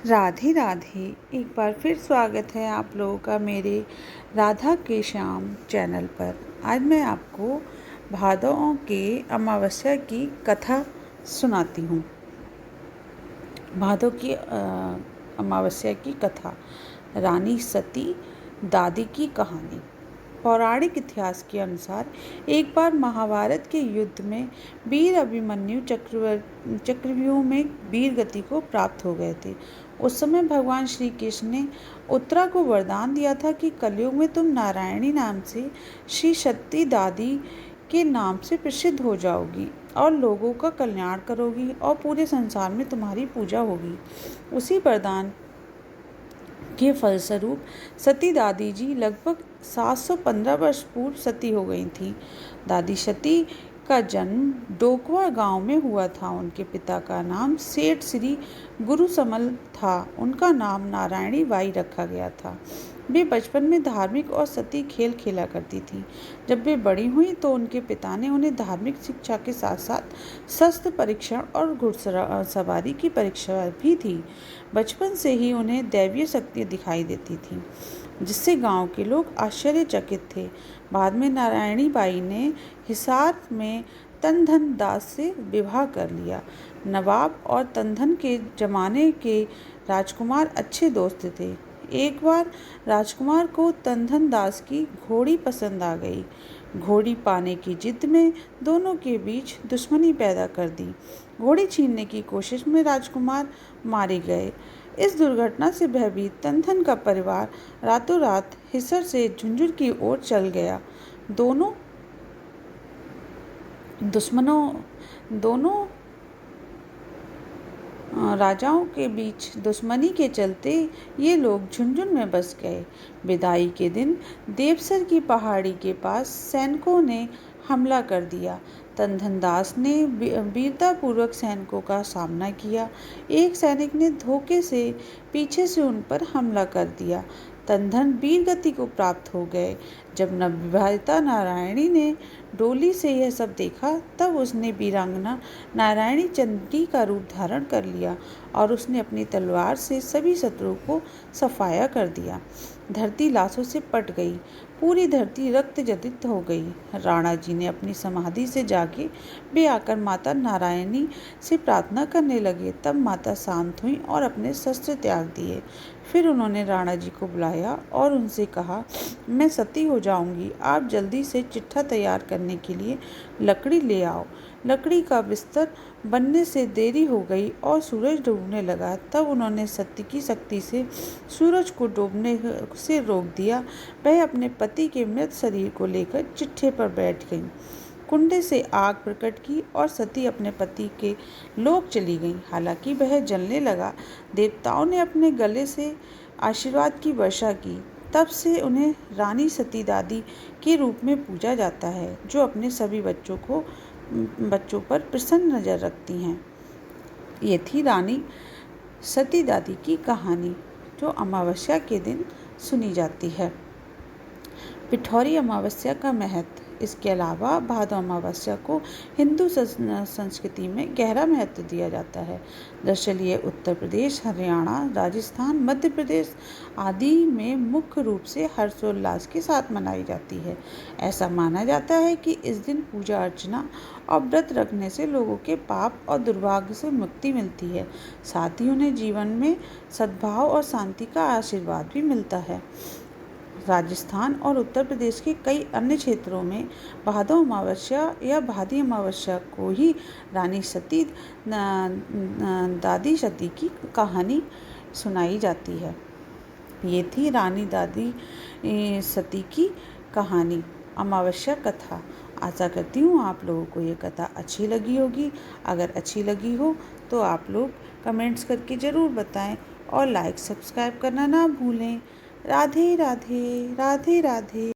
राधे राधे। एक बार फिर स्वागत है आप लोगों का मेरे राधा के श्याम चैनल पर। आज मैं आपको भादों के अमावस्या की कथा सुनाती हूँ। भादों की अमावस्या की कथा, रानी सती दादी की कहानी। पौराणिक इतिहास के अनुसार एक बार महाभारत के युद्ध में वीर अभिमन्यु चक्रव्यूह में वीर गति को प्राप्त हो गए थे। उस समय भगवान श्री कृष्ण ने उत्तरा को वरदान दिया था कि कलयुग में तुम नारायणी नाम से श्री सती दादी के नाम से प्रसिद्ध हो जाओगी और लोगों का कल्याण करोगी और पूरे संसार में तुम्हारी पूजा होगी। उसी वरदान के फलस्वरूप सती दादी जी लगभग 715 वर्ष पूर्व सती हो गई थी। दादी सती का जन्म डोकवा गांव में हुआ था। उनके पिता का नाम सेठ श्री गुरुसमल था। उनका नाम नारायणी बाई रखा गया था। वे बचपन में धार्मिक और सती खेल खेला करती थी। जब वे बड़ी हुई तो उनके पिता ने उन्हें धार्मिक शिक्षा के साथ साथ शस्त्र परीक्षण और घुड़सवारी की परीक्षा भी थी। बचपन से ही उन्हें दैवीय शक्तियाँ दिखाई देती थीं, जिससे गांव के लोग आश्चर्यचकित थे। बाद में नारायणी बाई ने हिसार में तनधन दास से विवाह कर लिया। नवाब और तनधन के जमाने के राजकुमार अच्छे दोस्त थे। एक बार राजकुमार को तनधन दास की घोड़ी पसंद आ गई। घोड़ी पाने की जिद में दोनों के बीच दुश्मनी पैदा कर दी। घोड़ी छीनने की कोशिश में राजकुमार मारे गए। इस दुर्घटना से भयभीत तनधन का परिवार रातों रात हिसर से झुंझुनू की ओर चल गया। दोनों राजाओं के बीच दुश्मनी के चलते ये लोग झुंझुनू में बस गए। विदाई के दिन देवसर की पहाड़ी के पास सैनिकों ने हमला कर दिया। तनधन दास ने वीरतापूर्वक सैनिकों का सामना किया। एक सैनिक ने धोखे से पीछे से उन पर हमला कर दिया। तनधन वीर गति को प्राप्त हो गए। जब नवविवाहिता नारायणी ने डोली से यह सब देखा, तब उसने वीरांगना नारायणी चंडी का रूप धारण कर लिया और उसने अपनी तलवार से सभी शत्रुओं को सफाया कर दिया। धरती लाशों से पट गई। पूरी धरती रक्त जदित हो गई। राणा जी ने अपनी समाधि से जागे वे आकर माता नारायणी से प्रार्थना करने लगे। तब माता शांत हुई और अपने शस्त्र त्याग दिए। फिर उन्होंने राणा जी को बुलाया और उनसे कहा, मैं सती हो जाऊंगी, आप जल्दी से चिट्ठा तैयार करने के लिए लकड़ी ले आओ। लकड़ी का बिस्तर बनने से देरी हो गई और सूरज डूबने लगा। तब उन्होंने सती की शक्ति से सूरज को डूबने से रोक दिया। वह अपने पति के मृत शरीर को लेकर चिट्ठे पर बैठ गई, कुंडे से आग प्रकट की और सती अपने पति के लोक चली गई। हालांकि वह जलने लगा। देवताओं ने अपने गले से आशीर्वाद की वर्षा की। तब से उन्हें रानी सती दादी के रूप में पूजा जाता है, जो अपने सभी बच्चों पर प्रसन्न नजर रखती हैं। ये थी रानी सती दादी की कहानी, जो अमावस्या के दिन सुनी जाती है। पिठौरी अमावस्या का महत्व। इसके अलावा भादो अमावस्या को हिंदू संस्कृति में गहरा महत्व दिया जाता है। दरअसल ये उत्तर प्रदेश, हरियाणा, राजस्थान, मध्य प्रदेश आदि में मुख्य रूप से हर्षोल्लास के साथ मनाई जाती है। ऐसा माना जाता है कि इस दिन पूजा अर्चना और व्रत रखने से लोगों के पाप और दुर्भाग्य से मुक्ति मिलती है। साथ ही उन्हें जीवन में सद्भाव और शांति का आशीर्वाद भी मिलता है। राजस्थान और उत्तर प्रदेश के कई अन्य क्षेत्रों में भादो अमावस्या या भादी अमावस्या को ही रानी सती दादी सती की कहानी सुनाई जाती है। ये थी रानी दादी सती की कहानी, अमावस्या कथा। आशा करती हूँ आप लोगों को ये कथा अच्छी लगी होगी। अगर अच्छी लगी हो तो आप लोग कमेंट्स करके ज़रूर बताएं और लाइक सब्सक्राइब करना ना भूलें। राधे राधे, राधे राधे।